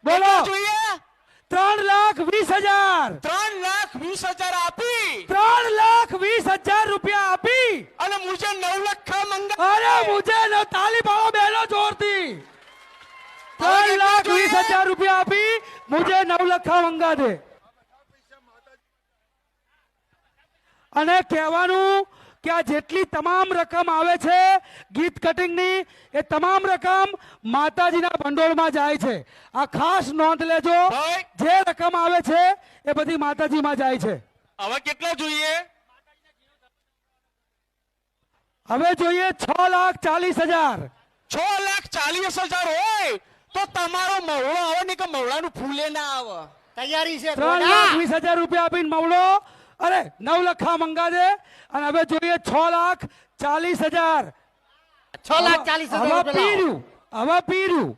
બોલો જોઈએ 3,20,000 3,20,000 આપી 3,20,000 રૂપિયા આપી અને મુજે 9 લાખ મંગા અરે મુझे न તાલી પાડો બહેનો જોરથી 3,20,000 રૂપિયા આપી મુझे 9 લાખ મંગા દે અને કહેવાનું કે આ જેટલી તમામ રકમ આવે છે ગીત કટિંગની એ તમામ રકમ માતાજીના ભંડોળમાં જાય છે આ ખાસ નોંધ લેજો ભાઈ જે રકમ આવે છે એ બધી માતાજીમાં જાય છે હવે કેટલા જોઈએ હવે જોઈએ 6,40,000 6,40,000 હોય તો તમારો મવડો આવે ને કે મવડાનું ફૂલે ના આવે તૈયારી છે 3,20,000 રૂપિયા આપીને મવડો અરે 9 લાખ મંગા દે અને હવે જોઈએ 6,40,000 6,40,000 હવે પીર્યું